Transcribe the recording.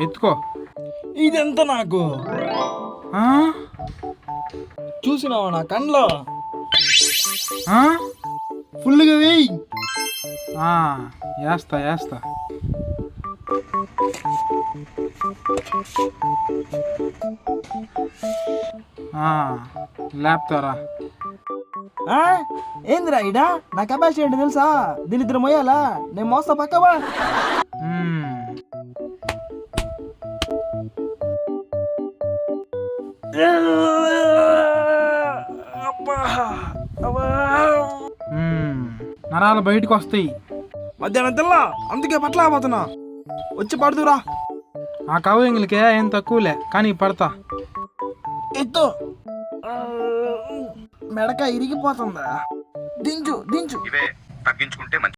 ఎత్తుకో. ఇదెంత నాకు చూసినావా నా కండ్లో? ఫుల్గా వేయి. వేస్తా. లేపుతారా? ఏందిరా ఇడా? నా కెపాసిటీ ఏంటి తెలుసా? దీని ఇద్దరు మొయ్యాలా? నేను మోస్తా పక్కవా. నరాలు బయటకు వస్తాయి. మధ్యాహ్నం తెల్లా, అందుకే పట్టలేకపోతున్నా. వచ్చి పడుతురా. ఆ కవింగ్లకే ఏం తక్కువలే, కానీ పడతా. ఎత్తు. మెడక ఇరిగిపోతుందా? దించు. ఇవే తగ్గించుకుంటే మంచి.